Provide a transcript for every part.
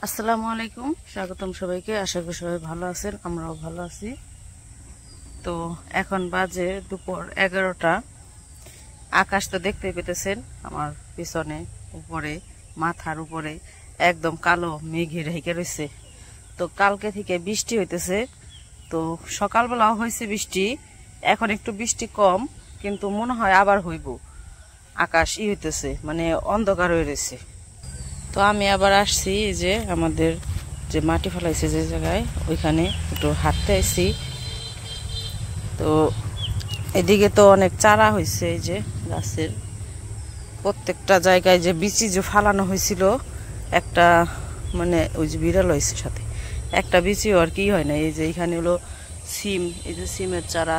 আসসালামু আলাইকুম, স্বাগতম সবাইকে। আশা করি সবাই ভালো আছেন, আমরাও ভালো আছি। তো এখন বাজে দুপুর 11টা। আকাশ তো দেখতে পেতেছেন আমার পিছনে, উপরে মাথার উপরে একদম কালো মেঘে ঢেকে রয়েছে। তো কালকে থেকে বৃষ্টি হইতেছে। তো সকালবেলাও হয়েছে বৃষ্টি, এখন একটু বৃষ্টি কম, কিন্তু মনে হয় আবার হইব। আকাশ হইতেছে, মানে অন্ধকার হয়ে রয়েছে। তো আমি আবার আসছি, এই যে আমাদের যে মাটি ফেলাইছে যে জায়গায়, ওইখানে একটু হাঁটতে আসছি। তো এদিকে তো অনেক চারা হয়েছে, এই যে গাছের প্রত্যেকটা জায়গায় যে বিচি যে ফালানো হয়েছিল, একটা মানে ওই যে বিড়াল হয়েছে সাথে, একটা বিচিও আর কি হয় না। এই যে এখানে হলো সিম, এই যে সিমের চারা,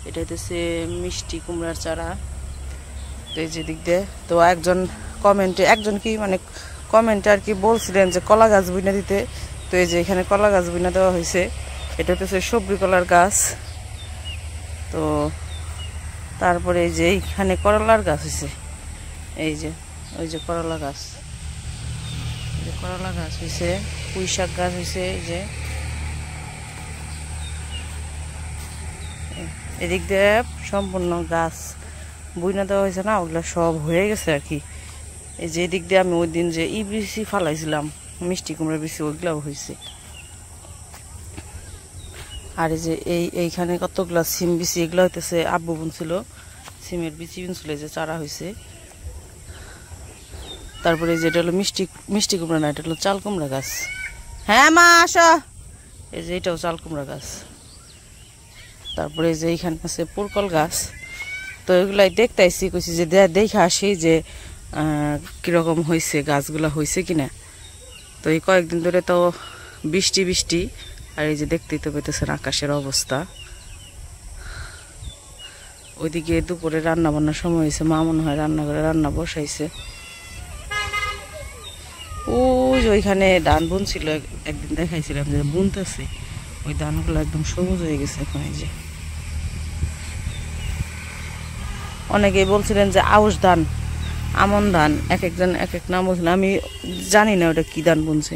এটা হচ্ছে মিষ্টি কুমড়ার চারা। তো এই যে দিক দিয়ে তো একজন কি মানে কমেন্টে আর কি বলছিলেন যে কলা গাছ বুইনা দিতে। তো এই যে এখানে কলা গাছ বুইনা দেওয়া হয়েছে। এটা হচ্ছে সবজি কলার গাছ। তো তারপরে এই যে এইখানে করলার গাছ হয়েছে, এই যে ওই যে করলা গাছ, করলা গাছ হয়েছে, পুঁই শাক গাছ হয়েছে। এই যে এদিক দিয়ে সম্পূর্ণ গাছ বুইনা দেওয়া হয়েছে না, ওগুলা সব হয়ে গেছে আর কি। এই যে এদিক দিয়ে আমি ওই দিন যে বিচি ফালাইছিলাম, মিষ্টি কুমড়ার বিচি, ওইগুলাও হয়েছে। আর এই যে এইখানে কতগুলা সিম বিচি, এগুলো হইতেছে আব্বু বুনছিল, সিমের বিচি বুনছিল, যে চারা হয়েছে। তারপরে যে এটা হলো মিষ্টি কুমড়া না, এটা হলো চাল কুমড়া গাছ। হ্যাঁ মা আসো। এই যে এটাও চাল কুমড়া গাছ। তারপরে যে এইখানে আছে পুরকল গাছ। তো এগুলাই দেখতে আসছি, কইছি যে দেখে আসি যে কিরকম হয়েছে, গাছগুলা হয়েছে কিনা। তো এই কয়েকদিন ধরে তো বৃষ্টি, আর এই যে দেখতেই তো পেতেছেন আকাশের অবস্থা। ওইদিকে দুপুরে রান্না বান্নার সময় হয়েছে, মা মনে হয় রান্না করে রান্না বসাইছে। ওই যে ওইখানে ধান বুনছিল, একদিন দেখাইছিলাম যে বুনতেছে, ওই ধানগুলো একদম সবুজ হয়ে গেছে এখন। এই যে অনেকেই বলছিলেন যে আউশ ধান, আমন ধান, এক একজন এক এক নাম বলছিলেন। আমি জানি না ওটা কি ধান বুনছে,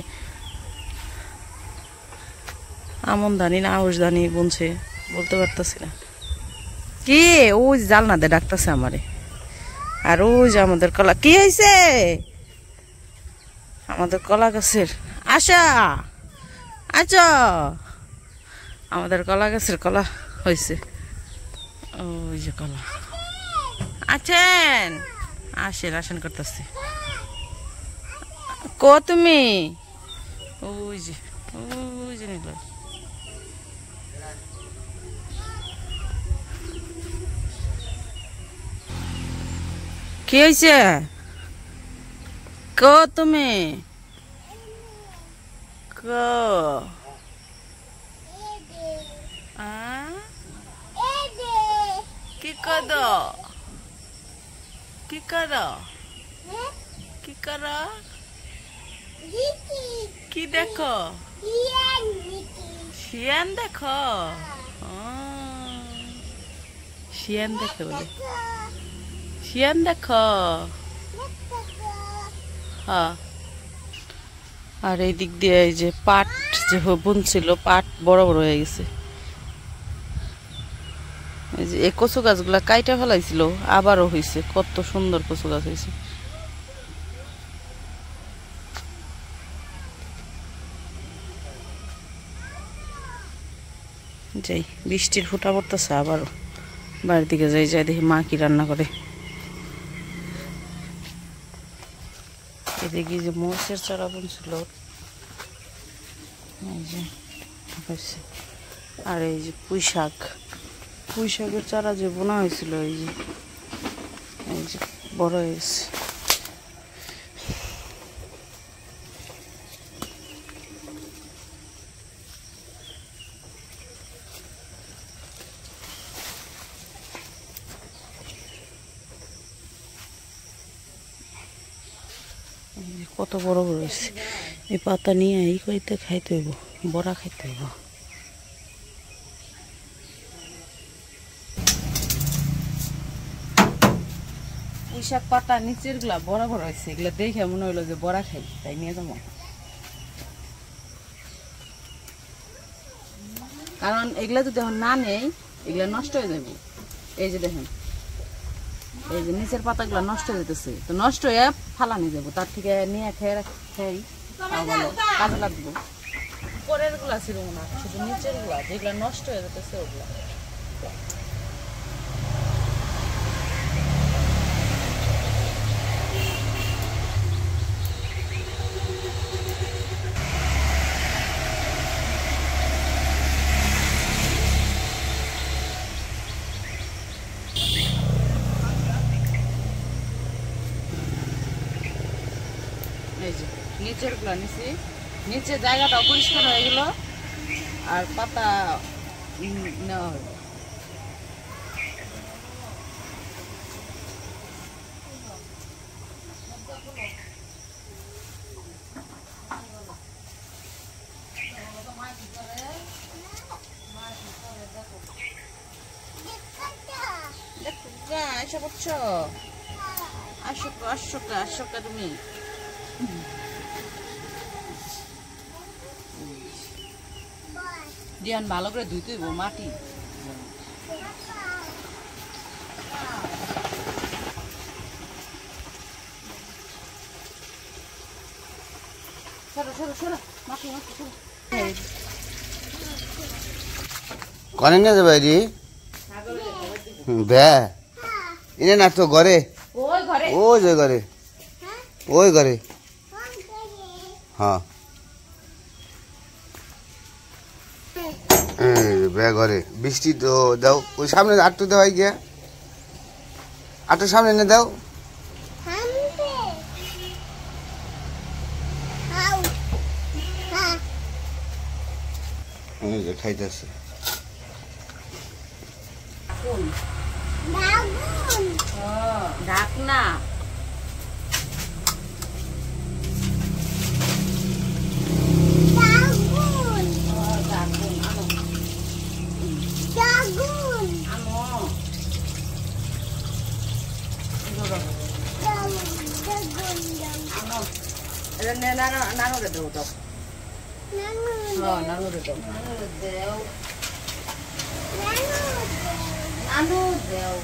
আমন ধানই না আউশ ধানই বুনছে, বলতে পারতেছি না। কি ওই জাল না দে ডাকতেছে আমারে। আর ওই যে আমাদের কলা, কি হয়েছে আমাদের কলা গাছের, আচ্ছা আচ্ছা আমাদের কলা গাছের কলা হয়েছে। ওই যে কলা আছেন, আসেন করতেছি। তুমি ওই যে নিল। কি হয়েছে তুমি কি কর কি দেখো, শিয়ান দেখো, শিয়ান দেখো বলে, শিয়ান দেখো। হ্যাঁ, আর এই দিক দিয়ে এই যে পাট যে বুনছিল, পাট বড় বড় হয়ে গেছে। এই যে এই কচু গাছগুলা কাইটা ফেলাইছিল, আবারও হয়েছে, কত সুন্দর কচু গাছ হয়েছে। যাই, বৃষ্টির ফুটা পড়তেছে, আবারও বাড়ির দিকে যাই দেখি মা কি রান্না করে। এদিকে যে মরিচের চারা বুনছিল, এই যে আর এই যে পুঁই শাকের চারা যে বোনা হয়েছিল, এই যে বড় হয়ে গেছে। কত বড় বড় হয়েছে। এই পাতা নিয়ে এই কইতে খাইতে হইব, বড়া খাইতে হইব। পুঁই শাক পাতা নিচের গুলা বড় বড় হয়েছে, এগুলা দেখে মনে হইলো যে বড়া খাই, তাই নিয়ে যাবো। কারণ এগুলা যদি এখন না নেই এগুলা নষ্ট হয়ে যাবে। এই যে দেখেন এই যে নিচের পাতাগুলো নষ্ট হয়ে যেতেছে, তো নষ্ট হয়ে ফালানি যাবো, তার থেকে নিয়ে খেয়ে কাজে লাগবো। পরের গুলা ছিল না, শুধু নিচের গুলা যেগুলা নষ্ট হয়ে যেতেছে ওগুলা। এই যে নিচের গুলা নিচে নিচে জায়গাটা পরিষ্কার হয়ে গেল আর পাতা নেওয়া হলো। এসে করছো আসো তুমি দিয়ান ভালো করে ধুইতে হইব মাটি। কনে নিয়ে যাবে রে বে ইনে না তো ঘরে ওই যে ঘরে ওই ঘরে হ্যাঁ বে ঘরে বৃষ্টি তো দাও ওই সামনে আটটু দেওয়াই গিয়া আটটু সামনে এনে দাও খাইতেছে ঢাকনা নানুরে দেবো তো নানুরে দেব নানু দেও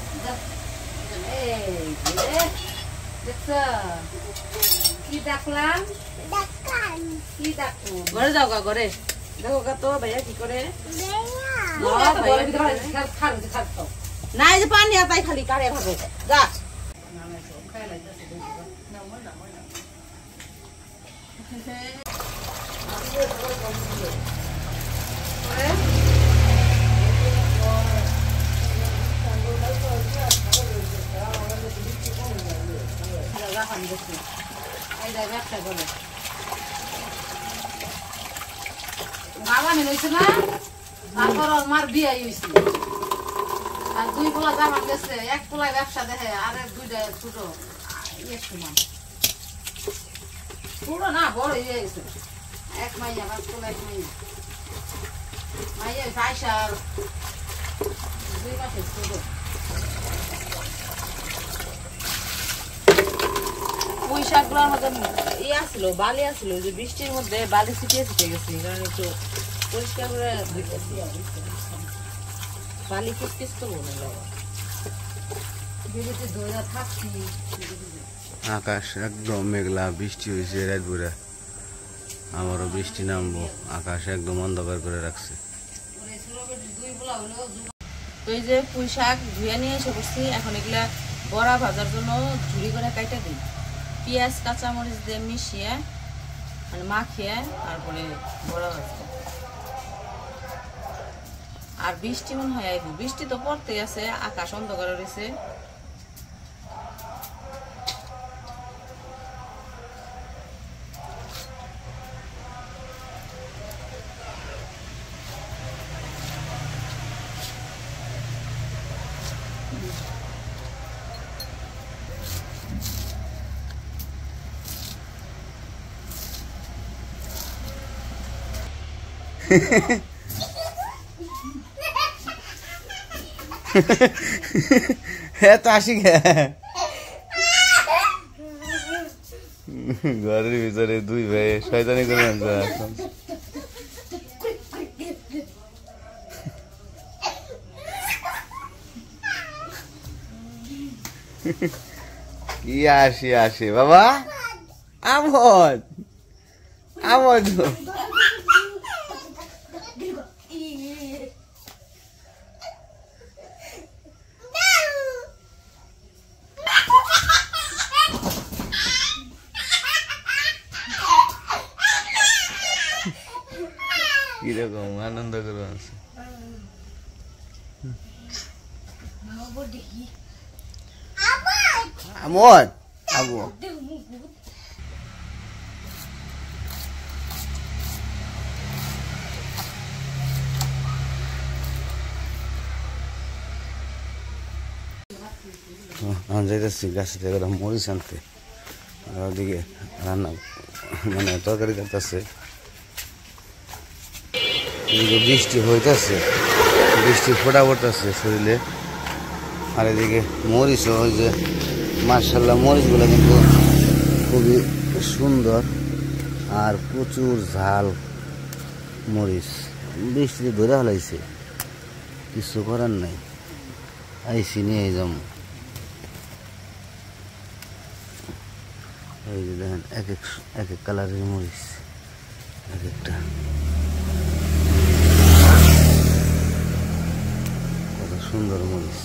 কি ডাকলাম কি ডাকবো ঘরে যাও গা ঘরে দেখো গা তো ভাইয়া কি করে না এই যে পানি আতাই খালি কারে ভাবে যা ব্যবসা করে বাগানে হয়েছে না, তারপর আমার বিয়ে হয়েছে আর দুই পোলা জামান গেছে, এক পোলায় ব্যবসা দেখে আর দুইটা ছোট পুরো না বড় হয়ে গেছে এক মাইয়া পাঁচ পোলা এক মাইয়া মাইয়া আইসা আর 2 মাসের ছোট। পুঁই শাকগুলোর মধ্যে আসছিল বালি আসছিল, যে বৃষ্টির মধ্যে বালি ছিটিয়ে ছিটে গেছে, কারণ একটু পরিষ্কার করে ধুইতেছি বালি কিসকিস করবো না ধরে থাকছি। আকাশ একদম মেঘলা, বৃষ্টি হয়েছে রাত ভরে, আমারও বৃষ্টি নামবো, আকাশ একদম অন্ধকার করে রাখছে। তো এই যে পুঁই শাক ধুয়ে নিয়ে এসে বসছি, এখন এগুলা বড়া ভাজার জন্য ঝুড়ি করে কাইটা দিই, পেঁয়াজ কাঁচামরিচ দিয়ে মিশিয়ে মানে মাখিয়ে তারপরে বড়া ভাজবো। আর বৃষ্টি মনে হয় আইব, বৃষ্টি তো পড়তেই আছে, আকাশ অন্ধকার রয়েছে। হ্যাঁ তো আসি ঘরের ভিতরে দুই ভাই শয়তানি করে কি আসে আসে বাবা আমদ আমদ কিরকম আনন্দ করে আছে আমদ আবু যাইতেছি গাছে থেকে মরিচ আনতে ওদিকে রান্না মানে তরকারি করতেছে এদিকে বৃষ্টি হইতেছে বৃষ্টি ফোটা পড়তেছে শরীরে আর এদিকে মরিচও ওই যে মার্শাল্লাহ মরিচগুলো কিন্তু খুবই সুন্দর আর প্রচুর ঝাল মরিচ বৃষ্টিতে ধরে ফেলাইছে কিছু করার নাই আইসি নিয়ে যাম এই যে দেখেন এক এক কালারের মরিচ এক একটা কত সুন্দর মরিচ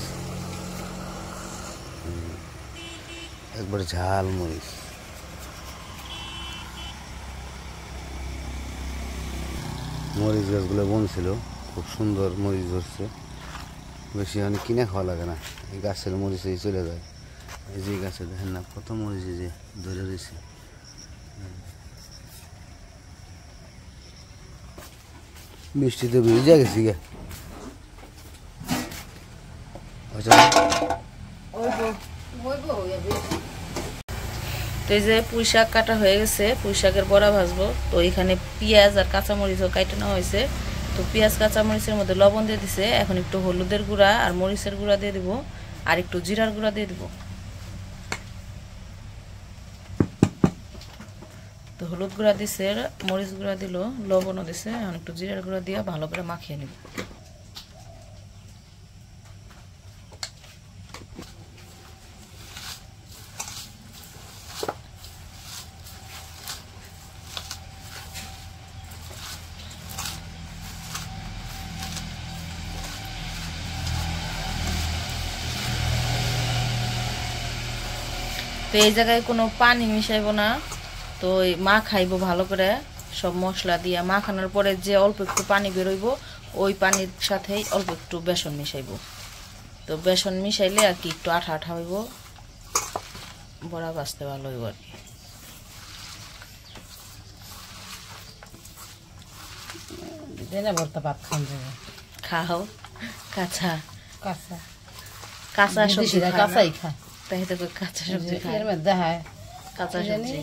একবার ঝাল মরিচ মরিচ গাছগুলো বনছিল খুব সুন্দর মরিচ ধরছে বেশি অনেক কিনে খাওয়া লাগে না এই গাছের মরিচেই চলে যায় এই যে গাছে দেখেন না কত মরিচ যে ধরে রয়েছে বৃষ্টিতে ভিজে গেছি গে তো এই যে পুঁই শাক কাটা হয়ে গেছে পুঁই শাকের বড়া ভাজবো তো এখানে পেঁয়াজ আর কাঁচামরিচও কাটে নেওয়া হয়েছে তো পেঁয়াজ কাঁচামরিচের মধ্যে লবণ দিয়ে দিছে এখন একটু হলুদের গুঁড়া আর মরিচের গুঁড়া দিয়ে দিব আর একটু জিরার গুঁড়া দিয়ে দিব তো হলুদ গুঁড়া দিছে মরিচ গুঁড়া দিল লবণও দিছে এখন একটু জিরার গুঁড়া দিয়ে ভালো করে মাখিয়ে নিব তো এই জায়গায় কোনো পানি মিশাইব না তো মা খাইব ভালো করে সব মশলা দিয়ে মাখানোর পরে যে অল্প একটু পানি বেরোইব ওই পানির সাথেই অল্প একটু বেসন মিশাইব তো বেসন মিশাইলে আর কি একটু আঠা আঠা হইব বড়া ভাজতে ভালো হইব আর কি খাও কাঁচা কাঁচা কাঁচা সবজি কাঁচাই খা তাই তো কাঁচা সবজি খায় কাঁচা সবজি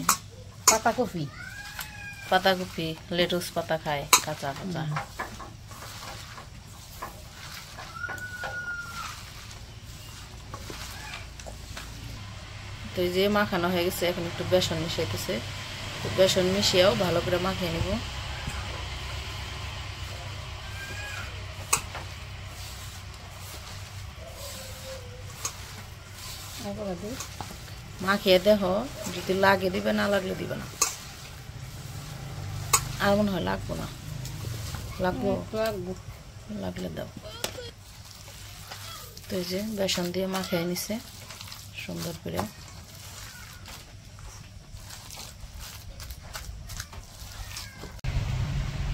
পাতাকপি লেটুস পাতা খায় কাঁচা কাঁচা তো এই যে মাখানো হয়ে গেছে এখন একটু বেসন মিশাইতেছে তো বেসন মিশিয়েও ভালো করে মাখিয়ে নিব মাখিয়ে দেখো যদি লাগে দিবে না লাগলে দিবে না আর মনে হয় লাগবো না লাগবো লাগলে দাও তো এই যে বেসন দিয়ে মাখিয়ে নিছে সুন্দর করে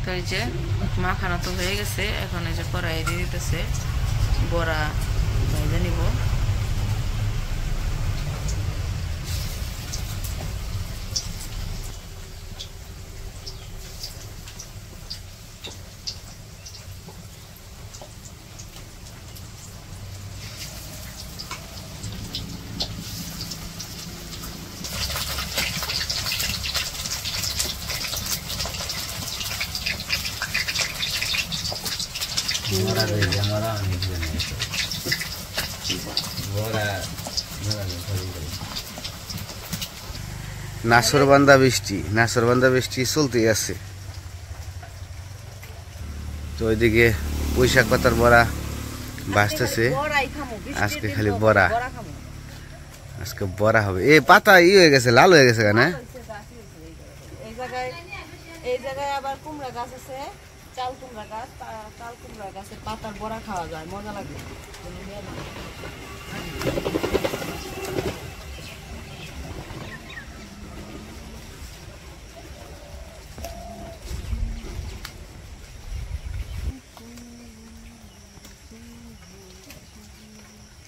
তো এই যে মাখানো তো হয়ে গেছে এখন এই যে কড়াই দিয়ে দিতেছে বড়া ভেজে নিব নাসরবান্দা বৃষ্টি চলতেই আছে তো ওইদিকে পুঁইশাক পাতার বড়া ভাজতেছে আজকে খালি বড়া আজকে বড়া হবে। এই পাতা হয়ে গেছে, লাল হয়ে গেছে কেন? এই জায়গায় আবার কুমড়া গাছ আছে, চাল কুমড়া গাছ। চাল কুমড়া গাছের পাতার বড়া খাওয়া যায়, মজা লাগে।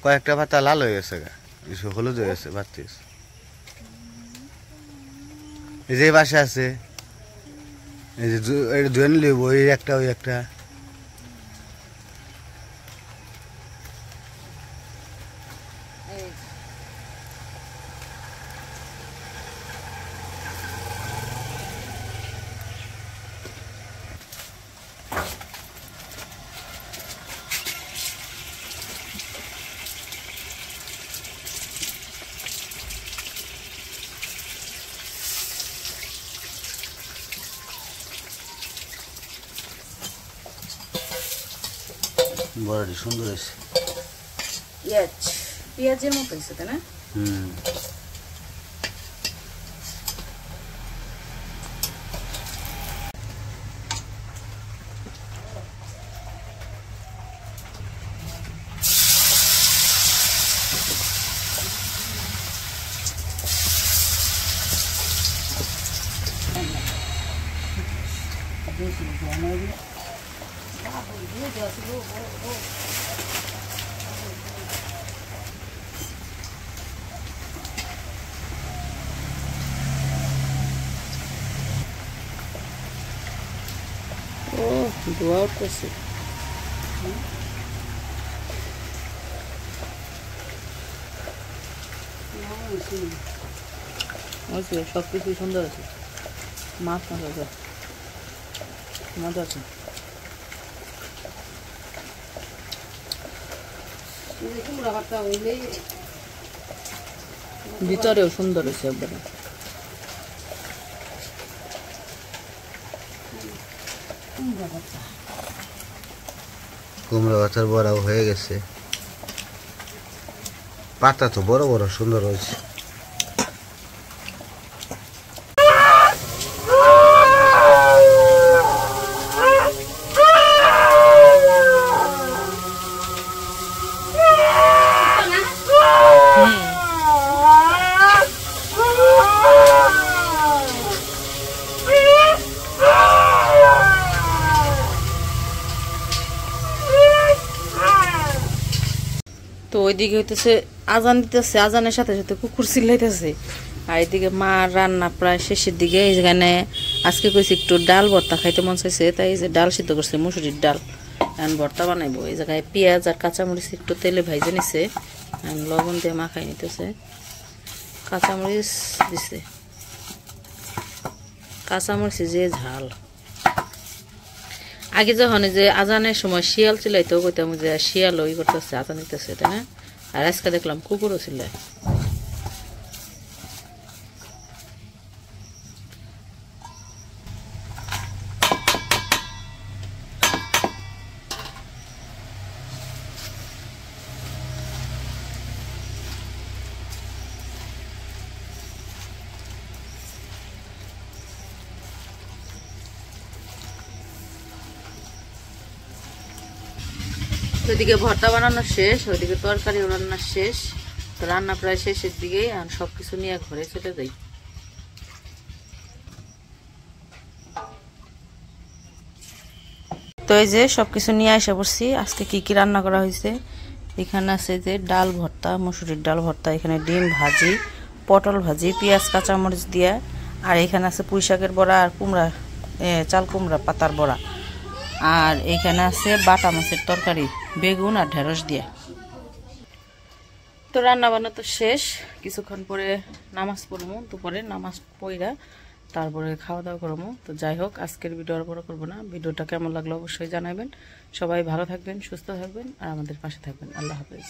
কয়েকটা পাতা লাল হয়ে গেছে, কিছু হলুদ হয়ে গেছে, ভাবতিস। এই যে বাসা আছে, এই যে ধুয়ে নিলে ওই একটা ওই একটা। বড়াটি সুন্দর হয়েছে, পেঁয়াজের মতো হয়েছে, তাই না? ও ধোয়া উঠতেছে। সব কিছু সুন্দর আছে, মাছ মজা আছে, মজা আছে। ভিতরেও সুন্দর হয়েছে একবারে। কুমড়া গাছের বড়াও হয়ে গেছে, পাতা তো বড় বড় সুন্দর হয়েছে। তো ওইদিকে হইতেছে আজান দিতেছে, আজানের সাথে সাথে কুকুর চিল্লাইতেছে। আর এদিকে মা রান্না প্রায় শেষের দিকে। এইখানে আজকে কইছি একটু ডাল ভর্তা খাইতে মন চাইছে, তাই এই যে ডাল সিদ্ধ করছে, মুসুরির ডাল। এখন ভর্তা বানাইবো। এই জায়গায় পেঁয়াজ আর কাঁচামরিচ একটু তেলে ভাইজে নিছে, লবণ দিয়ে মাখাই নিতেছে। কাঁচামরিচ দিছে, কাঁচামরিচ যে ঝাল। আগে যখন যে আজানের সময় শিয়াল চিল্লাইতো, কইতাম যে শিয়াল ওই করতেছে, আজান দিতেছে, তাই না? আর আজকে দেখলাম কুকুরও চিল্লায়। ওইদিকে ভর্তা বানানো শেষ, ওইদিকে তরকারি রান্না শেষ। তো রান্না প্রায় শেষের দিকেই, আর সবকিছু নিয়ে ঘরে চলে যাই। তো এই যে সবকিছু নিয়ে এসে পড়ছি। আজকে কি কি রান্না করা হয়েছে এখানে আছে যে ডাল ভর্তা, মুসুরির ডাল ভর্তা, এখানে ডিম ভাজি, পটল ভাজি, পেঁয়াজ কাঁচামরিচ দিয়া, আর এখানে আছে পুঁই শাকের বড়া আর কুমড়া, চাল কুমড়া পাতার বড়া, আর এখানে আছে বাটা মাছের তরকারি, বেগুন আর ঢেঁড়স দিয়া। তো রান্না বান্না তো শেষ, কিছুক্ষণ পরে নামাজ পড়বো। দুপুরে নামাজ পড়া তারপরে খাওয়া দাওয়া করবো। তো যাই হোক, আজকের ভিডিও আর বড় করবো না। ভিডিওটা কেমন লাগলো অবশ্যই জানাবেন। সবাই ভালো থাকবেন, সুস্থ থাকবেন, আর আমাদের পাশে থাকবেন। আল্লাহ হাফেজ।